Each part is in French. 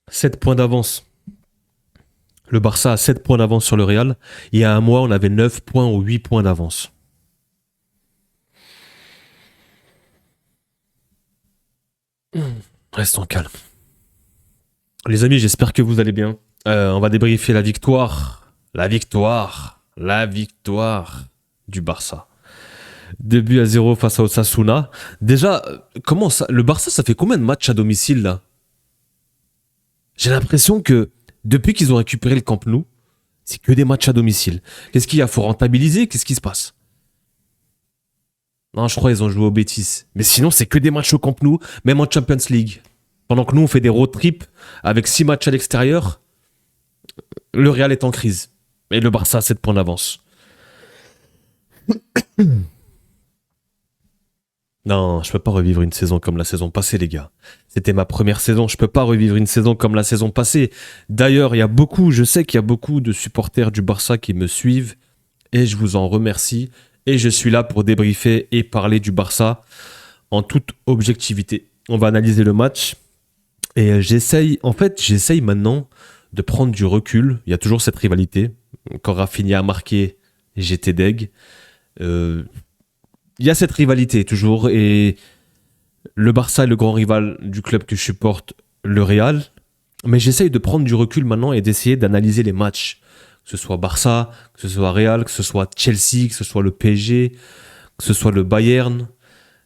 7 points d'avance. Le Barça a 7 points d'avance sur le Real. Il y a un mois, on avait 9 points ou 8 points d'avance. Restons calmes. Les amis, j'espère que vous allez bien. On va débriefer la victoire. La victoire du Barça. 2-0 face à Osasuna. Déjà, comment ça, le Barça, ça fait combien de matchs à domicile là? J'ai l'impression que depuis qu'ils ont récupéré le Camp Nou, c'est que des matchs à domicile. Qu'est-ce qu'il y a? Faut rentabiliser? Qu'est-ce qui se passe? Non, je crois qu'ils ont joué au Betis. Mais sinon, c'est que des matchs au Camp Nou, même en Champions League. Pendant que nous, on fait des road trips avec 6 matchs à l'extérieur, le Real est en crise. Et le Barça a 7 points d'avance. Non, je peux pas revivre une saison comme la saison passée, les gars. C'était ma première saison, je peux pas revivre une saison comme la saison passée. D'ailleurs, je sais qu'il y a beaucoup de supporters du Barça qui me suivent et je vous en remercie. Et je suis là pour débriefer et parler du Barça en toute objectivité. On va analyser le match et j'essaye maintenant de prendre du recul. Il y a toujours cette rivalité. Quand Rafinha a marqué, j'étais deg. Euh, Il y a cette rivalité toujours et le Barça est le grand rival du club que je supporte, le Real. Mais j'essaye de prendre du recul maintenant et d'essayer d'analyser les matchs. Que ce soit Barça, que ce soit Real, que ce soit Chelsea, que ce soit le PSG, que ce soit le Bayern.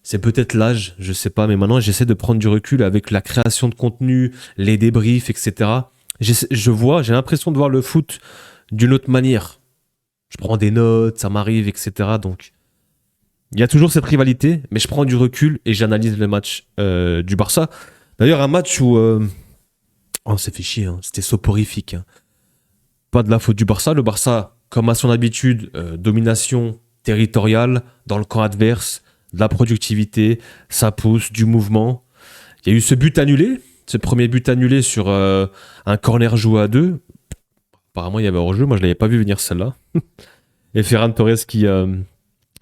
C'est peut-être l'âge, je sais pas, mais maintenant j'essaie de prendre du recul avec la création de contenu, les débriefs, etc. J'ai l'impression de voir le foot d'une autre manière. Je prends des notes, ça m'arrive, etc. Donc il y a toujours cette rivalité, mais je prends du recul et j'analyse le match du Barça. D'ailleurs, un match où on s'est fait chier, hein. C'était soporifique, hein. Pas de la faute du Barça. Le Barça, comme à son habitude, domination territoriale dans le camp adverse, de la productivité, ça pousse, du mouvement. Il y a eu ce premier but annulé sur un corner joué à deux. Apparemment, il y avait hors-jeu. Moi, je ne l'avais pas vu venir celle-là. Et Ferran Torres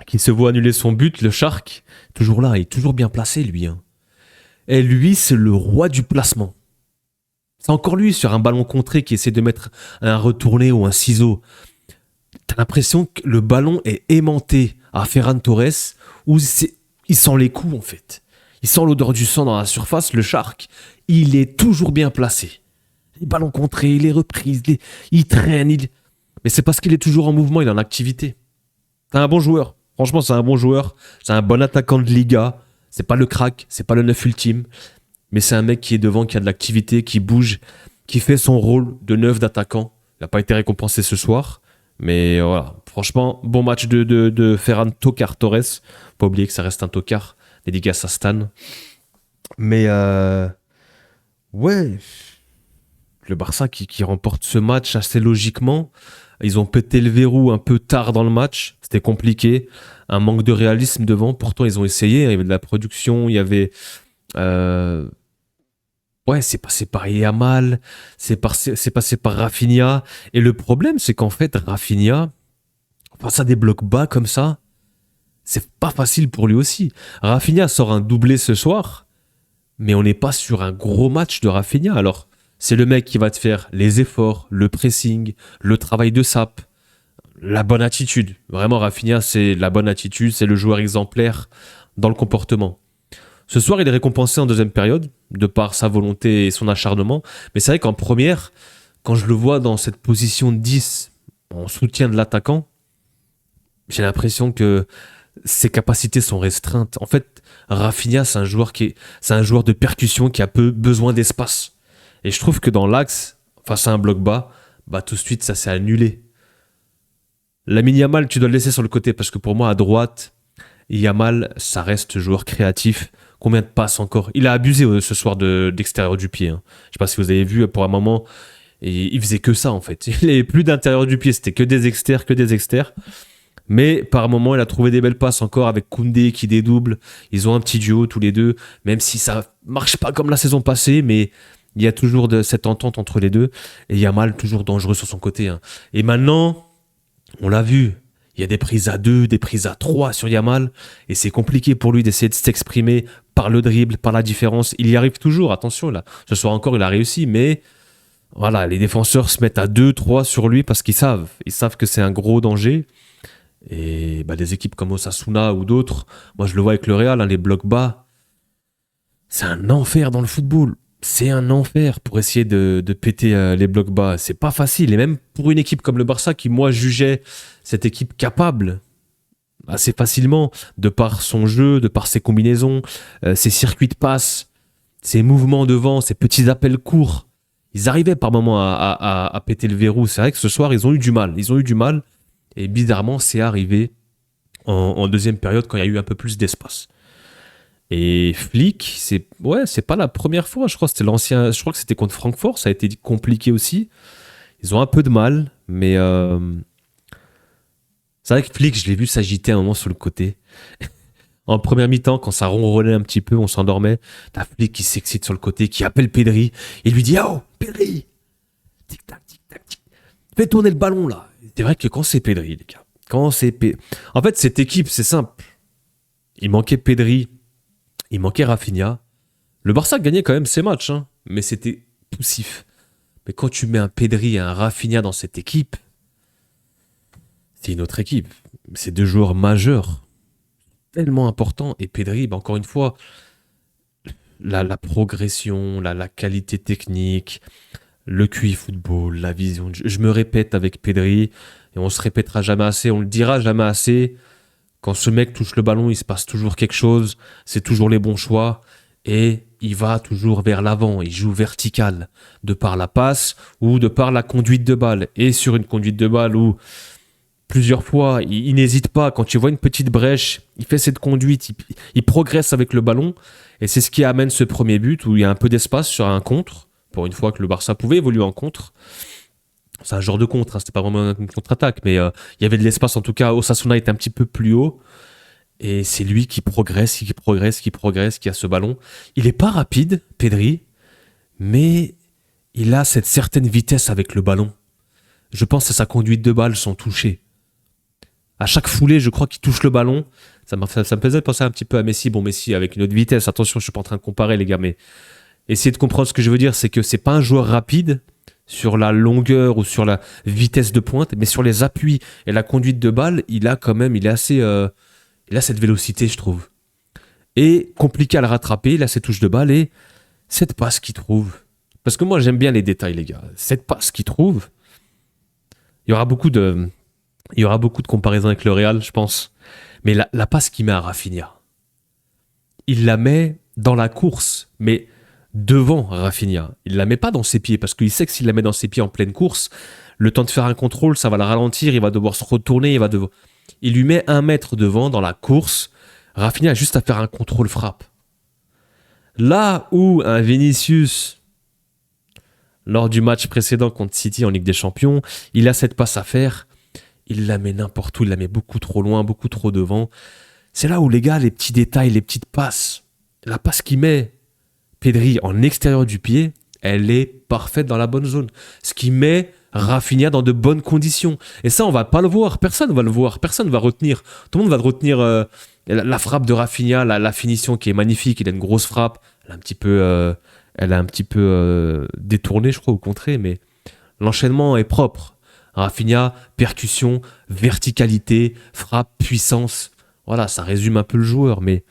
qui se voit annuler son but, le Shark, toujours là, il est toujours bien placé, lui, hein. Et lui, c'est le roi du placement. C'est encore lui sur un ballon contré qui essaie de mettre un retourné ou un ciseau. T'as l'impression que le ballon est aimanté à Ferran Torres, il sent les coups en fait. Il sent l'odeur du sang dans la surface, le Shark. Il est toujours bien placé. Les ballons contrés, les reprises, il traîne. Mais c'est parce qu'il est toujours en mouvement, il est en activité. C'est un bon joueur. Franchement, c'est un bon joueur. C'est un bon attaquant de Liga. C'est pas le crack, c'est pas le neuf ultime. Mais c'est un mec qui est devant, qui a de l'activité, qui bouge, qui fait son rôle de neuf d'attaquant. Il n'a pas été récompensé ce soir. Mais voilà, franchement, bon match de Ferran Tokar Torres. Pas oublier que ça reste un tocard. Dédicace à Stan. Mais ouais, le Barça qui remporte ce match assez logiquement. Ils ont pété le verrou un peu tard dans le match. C'était compliqué. Un manque de réalisme devant. Pourtant, ils ont essayé. Il y avait de la production. Il y avait... ouais, c'est passé par Yamal. C'est passé par Rafinha. Et le problème, c'est qu'en fait, Rafinha, face à des blocs bas comme ça, c'est pas facile pour lui aussi. Rafinha sort un doublé ce soir, mais on n'est pas sur un gros match de Rafinha. Alors, c'est le mec qui va te faire les efforts, le pressing, le travail de sape, la bonne attitude. Vraiment, Rafinha, c'est la bonne attitude, c'est le joueur exemplaire dans le comportement. Ce soir, il est récompensé en deuxième période, de par sa volonté et son acharnement. Mais c'est vrai qu'en première, quand je le vois dans cette position de 10, en soutien de l'attaquant, j'ai l'impression que ses capacités sont restreintes. En fait, Rafinha, c'est un joueur de percussion qui a peu besoin d'espace. Et je trouve que dans l'axe, face à un bloc bas, bah tout de suite, ça s'est annulé. Lamine Yamal, tu dois le laisser sur le côté parce que pour moi, à droite, Yamal, ça reste joueur créatif. Combien de passes encore? Il a abusé ce soir d'extérieur du pied, hein. Je sais pas si vous avez vu, pour un moment, il faisait que ça en fait. Il n'avait plus d'intérieur du pied, c'était que des extérieurs. Mais par moment, il a trouvé des belles passes encore avec Koundé qui dédouble. Ils ont un petit duo tous les deux, même si ça marche pas comme la saison passée, mais il y a toujours cette entente entre les deux. Et Yamal toujours dangereux sur son côté, hein. Et maintenant, on l'a vu, Il y a des prises à 2, des prises à 3 sur Yamal, et c'est compliqué pour lui d'essayer de s'exprimer par le dribble, par la différence. Il y arrive toujours, attention, là. Ce soir encore, il a réussi, mais voilà, les défenseurs se mettent à 2, 3 sur lui parce qu'ils savent. Ils savent que c'est un gros danger. Et bah, des équipes comme Osasuna ou d'autres, moi je le vois avec le Real, hein, les blocs bas, c'est un enfer dans le football. C'est un enfer pour essayer de péter les blocs bas. C'est pas facile. Et même pour une équipe comme le Barça, qui moi jugeais cette équipe capable assez facilement, de par son jeu, de par ses combinaisons, ses circuits de passe, ses mouvements devant, ses petits appels courts, ils arrivaient par moments à péter le verrou. C'est vrai que ce soir, ils ont eu du mal. Ils ont eu du mal. Et bizarrement, c'est arrivé en deuxième période quand il y a eu un peu plus d'espace. Et Flick, c'est pas la première fois. Je crois que c'était contre Francfort. Ça a été compliqué aussi. Ils ont un peu de mal, mais c'est vrai que Flick, je l'ai vu s'agiter un moment sur le côté. En première mi-temps, quand ça ronronnait un petit peu, on s'endormait. T'as Flick qui s'excite sur le côté, qui appelle Pedri. Il lui dit: Oh, Pedri! Tic-tac, tic-tac, tic. Fais tourner le ballon, là. C'est vrai que quand c'est Pedri, les gars. En fait, cette équipe, c'est simple. Il manquait Pedri. Il manquait Rafinha. Le Barça gagnait quand même ses matchs, hein, mais c'était poussif. Mais quand tu mets un Pedri et un Rafinha dans cette équipe, c'est une autre équipe. C'est deux joueurs majeurs, tellement importants. Et Pedri, encore une fois, la progression, la qualité technique, le QI football, la vision. Je me répète avec Pedri, et on se répétera jamais assez, on le dira jamais assez. Quand ce mec touche le ballon, il se passe toujours quelque chose, c'est toujours les bons choix, et il va toujours vers l'avant, il joue vertical, de par la passe ou de par la conduite de balle. Et sur une conduite de balle où plusieurs fois, il n'hésite pas, quand il voit une petite brèche, il fait cette conduite, il progresse avec le ballon, et c'est ce qui amène ce premier but où il y a un peu d'espace sur un contre, pour une fois que le Barça pouvait évoluer en contre. C'est un genre de contre, hein, c'était pas vraiment une contre-attaque, mais il y avait de l'espace, en tout cas, Osasuna était un petit peu plus haut, et c'est lui qui progresse, qui a ce ballon. Il est pas rapide, Pedri, mais il a cette certaine vitesse avec le ballon. Je pense à sa conduite de balle sans toucher. À chaque foulée, je crois qu'il touche le ballon. Ça me faisait penser un petit peu à Messi. Bon, Messi avec une autre vitesse. Attention, je suis pas en train de comparer, les gars, mais essayez de comprendre ce que je veux dire. C'est que c'est pas un joueur rapide sur la longueur ou sur la vitesse de pointe, mais sur les appuis et la conduite de balle, il a cette vélocité, je trouve. Et compliqué à le rattraper, il a cette touche de balle et cette passe qu'il trouve. Parce que moi, j'aime bien les détails, les gars. Cette passe qu'il trouve, il y aura beaucoup de comparaisons avec le Real, je pense. Mais la passe qu'il met à Rafinha, il la met dans la course, mais devant Rafinha. Il la met pas dans ses pieds, parce qu'il sait que s'il la met dans ses pieds en pleine course, le temps de faire un contrôle, ça va le ralentir, il va devoir se retourner, il lui met 1 mètre devant dans la course. Rafinha a juste à faire un contrôle frappe. Là où un Vinicius, lors du match précédent contre City en Ligue des Champions, il a cette passe à faire. Il la met n'importe où, il la met beaucoup trop loin, beaucoup trop devant. C'est là où, les gars, les petits détails, les petites passes, la passe qu'il met Pedri en extérieur du pied, elle est parfaite dans la bonne zone. Ce qui met Rafinha dans de bonnes conditions. Et ça, on va pas le voir. Personne va le voir. Personne va retenir. Tout le monde va retenir la frappe de Rafinha, la finition qui est magnifique. Il a une grosse frappe. Elle a un petit peu détourné, je crois, au contraire, mais l'enchaînement est propre. Rafinha, percussion, verticalité, frappe, puissance. Voilà, ça résume un peu le joueur. Mais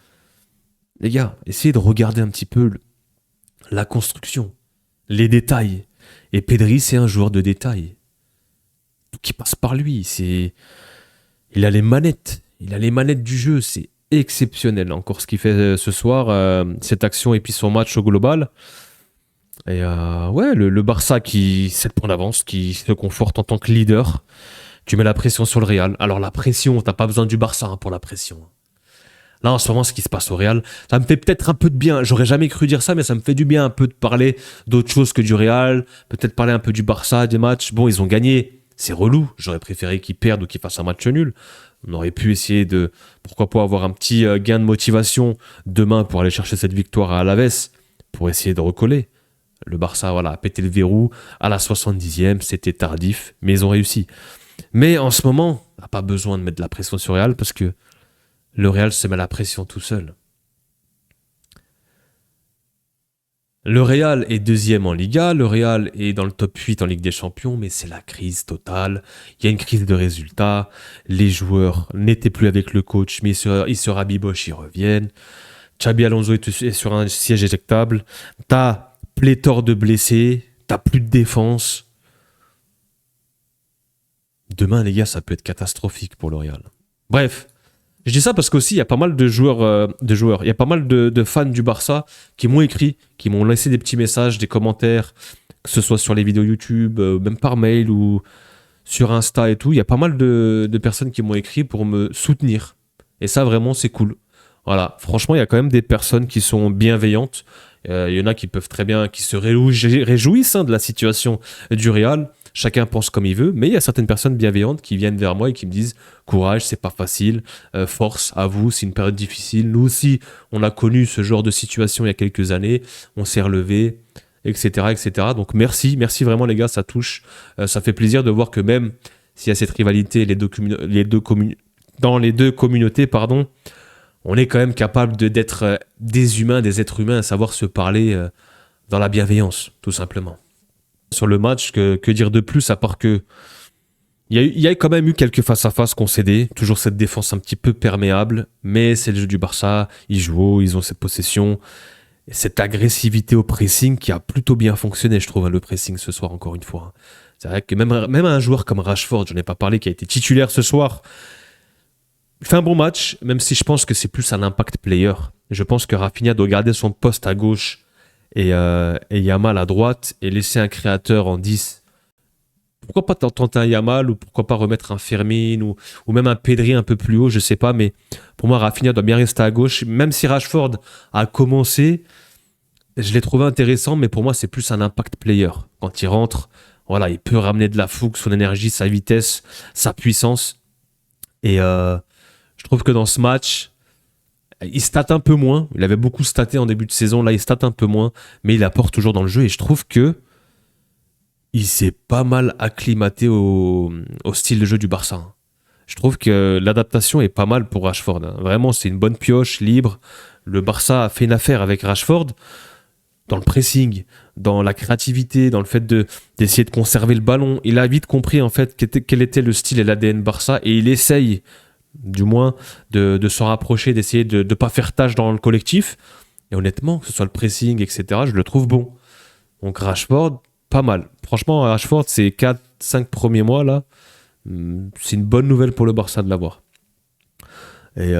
les gars, essayez de regarder un petit peu la construction, les détails. Et Pedri, c'est un joueur de détails. Tout qui passe par lui. Il a les manettes. Il a les manettes du jeu. C'est exceptionnel. Encore ce qu'il fait ce soir, cette action et puis son match au global. Et le Barça qui 7 points d'avance, qui se conforte en tant que leader. Tu mets la pression sur le Real. Alors la pression, t'as pas besoin du Barça pour la pression. Là, en ce moment, ce qui se passe au Real, ça me fait peut-être un peu de bien. J'aurais jamais cru dire ça, mais ça me fait du bien un peu de parler d'autre chose que du Real. Peut-être parler un peu du Barça, des matchs. Bon, ils ont gagné. C'est relou. J'aurais préféré qu'ils perdent ou qu'ils fassent un match nul. On aurait pu essayer de, pourquoi pas, avoir un petit gain de motivation demain pour aller chercher cette victoire à Alaves, pour essayer de recoller. Le Barça, a pété le verrou à la 70e. C'était tardif, mais ils ont réussi. Mais en ce moment, on n'a pas besoin de mettre de la pression sur le Real parce que le Real se met la pression tout seul. Le Real est deuxième en Liga, le Real est dans le top 8 en Ligue des Champions, mais c'est la crise totale. Il y a une crise de résultats. Les joueurs n'étaient plus avec le coach, mais ils se rabibochent, ils reviennent. Xabi Alonso est sur un siège éjectable. T'as pléthore de blessés, t'as plus de défense. Demain, les gars, ça peut être catastrophique pour le Real. Bref. Je dis ça parce qu'aussi, il y a pas mal de joueurs, il y a pas mal de fans du Barça qui m'ont écrit, qui m'ont laissé des petits messages, des commentaires, que ce soit sur les vidéos YouTube, même par mail ou sur Insta et tout. Il y a pas mal de personnes qui m'ont écrit pour me soutenir. Et ça, vraiment, c'est cool. Voilà, franchement, il y a quand même des personnes qui sont bienveillantes. Il y en a qui peuvent très bien, qui se réjouissent de la situation du Real. Chacun pense comme il veut, mais il y a certaines personnes bienveillantes qui viennent vers moi et qui me disent courage, c'est pas facile, force à vous, c'est une période difficile. Nous aussi, on a connu ce genre de situation il y a quelques années, on s'est relevé, etc., etc. Donc merci vraiment les gars, ça touche, ça fait plaisir de voir que même s'il y a cette rivalité dans les deux communautés, pardon, on est quand même capable d'être des humains, des êtres humains, à savoir se parler dans la bienveillance, tout simplement. Sur le match, que dire de plus, à part que il y a quand même eu quelques face-à-face concédés, toujours cette défense un petit peu perméable, mais c'est le jeu du Barça, ils jouent haut, ils ont cette possession, et cette agressivité au pressing qui a plutôt bien fonctionné, je trouve, hein, le pressing ce soir, encore une fois. C'est vrai que même un joueur comme Rashford, j'en ai pas parlé, qui a été titulaire ce soir, il fait un bon match, même si je pense que c'est plus un impact player. Je pense que Rafinha doit garder son poste à gauche et Yamal à droite et laisser un créateur en 10. Pourquoi pas tenter un Yamal ou pourquoi pas remettre un Fermin ou même un Pedri un peu plus haut, je sais pas, mais pour moi Rafinha doit bien rester à gauche. Même si Rashford a commencé, je l'ai trouvé intéressant, mais pour moi c'est plus un impact player. Quand il rentre, voilà, il peut ramener de la fougue, son énergie, sa vitesse, sa puissance. Et je trouve que dans ce match, il stat un peu moins. Il avait beaucoup staté en début de saison. Là, il stat un peu moins. Mais il apporte toujours dans le jeu. Et je trouve que il s'est pas mal acclimaté au style de jeu du Barça. Je trouve que l'adaptation est pas mal pour Rashford. Vraiment, c'est une bonne pioche, libre. Le Barça a fait une affaire avec Rashford dans le pressing, dans la créativité, dans le fait d'essayer de conserver le ballon. Il a vite compris en fait quel était le style et l'ADN Barça. Et il essaye du moins de s'en rapprocher, d'essayer de ne pas faire tâche dans le collectif. Et honnêtement, que ce soit le pressing, etc., je le trouve bon. Donc Rashford, pas mal. Franchement, Rashford, ces 4-5 premiers mois, là, c'est une bonne nouvelle pour le Barça de l'avoir. Et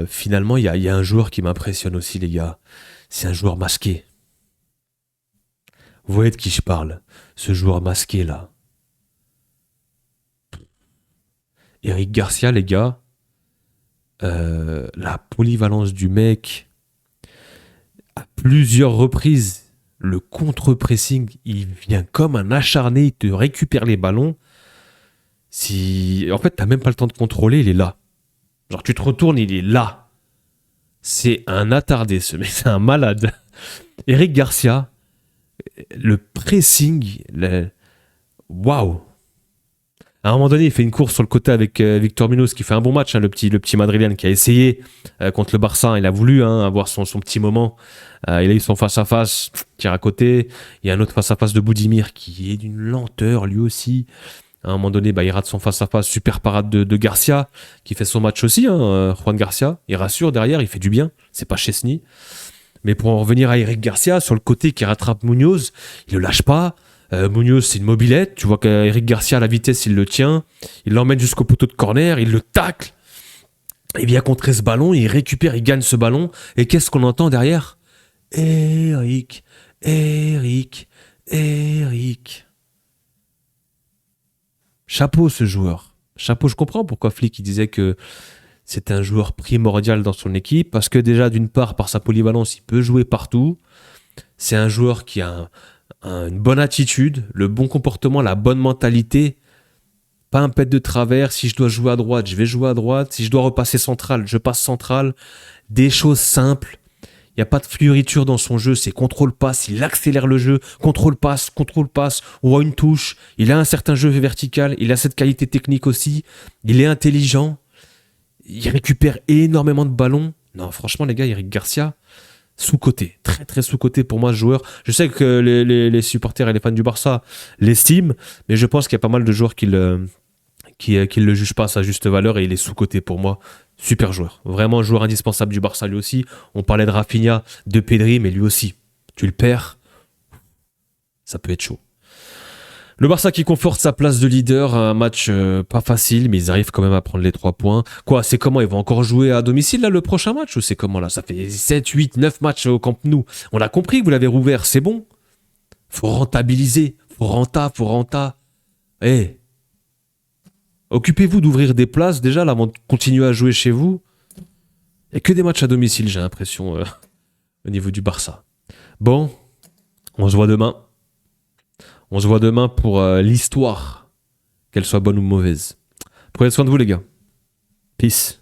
finalement, il y a un joueur qui m'impressionne aussi, les gars. C'est un joueur masqué. Vous voyez de qui je parle? Ce joueur masqué, là. Eric Garcia, les gars, la polyvalence du mec, à plusieurs reprises, le contre-pressing, il vient comme un acharné, il te récupère les ballons. En fait, t'as même pas le temps de contrôler, il est là. Genre, tu te retournes, il est là. C'est un attardé, ce mec, c'est un malade. Eric Garcia, le pressing, waouh! À un moment donné, il fait une course sur le côté avec Victor Munoz, qui fait un bon match, hein, le petit Madrilène qui a essayé contre le Barça. Il a voulu avoir son petit moment. Il a eu son face-à-face, tire à côté. Il y a un autre face-à-face de Boudimir qui est d'une lenteur lui aussi. À un moment donné, il rate son face-à-face. Super parade de Garcia, qui fait son match aussi. Juan Garcia, il rassure derrière, il fait du bien. C'est pas Chesney. Mais pour en revenir à Eric Garcia, sur le côté qui rattrape Munoz, il le lâche pas. Munoz, c'est une mobilette. Tu vois qu'Eric Garcia, à la vitesse, il le tient. Il l'emmène jusqu'au poteau de corner. Il le tacle. Il vient contrer ce ballon. Il récupère, il gagne ce ballon. Et qu'est-ce qu'on entend derrière? Eric. Chapeau, ce joueur. Chapeau, je comprends pourquoi Flick il disait que c'est un joueur primordial dans son équipe. Parce que déjà, d'une part, par sa polyvalence, il peut jouer partout. C'est un joueur qui a une bonne attitude, le bon comportement, la bonne mentalité, pas un pet de travers. Si je dois jouer à droite, je vais jouer à droite. Si je dois repasser central, je passe central. Des choses simples. Il n'y a pas de fluoriture dans son jeu, c'est contrôle-passe, il accélère le jeu, contrôle-passe, on voit une touche, il a un certain jeu vertical, il a cette qualité technique aussi, il est intelligent, il récupère énormément de ballons. Non, franchement, les gars, Eric Garcia, sous-coté, très très sous-coté pour moi ce joueur. Je sais que les supporters et les fans du Barça l'estiment, mais je pense qu'il y a pas mal de joueurs qui le jugent pas à sa juste valeur et il est sous-coté pour moi. Super joueur, vraiment joueur indispensable du Barça lui aussi. On parlait de Rafinha, de Pedri, mais lui aussi, tu le perds, ça peut être chaud. Le Barça qui conforte sa place de leader, un match pas facile, mais ils arrivent quand même à prendre les 3 points. Quoi, c'est comment? Ils vont encore jouer à domicile là le prochain match ou c'est comment là? Ça fait 7, 8, 9 matchs au Camp Nou. On a compris que vous l'avez rouvert, c'est bon. Faut rentabiliser, faut renta. Eh, occupez-vous d'ouvrir des places déjà là avant de continuer à jouer chez vous. Il n'y a que des matchs à domicile, j'ai l'impression, au niveau du Barça. Bon, on se voit demain. On se voit demain pour l'histoire, qu'elle soit bonne ou mauvaise. Prenez soin de vous les gars. Peace.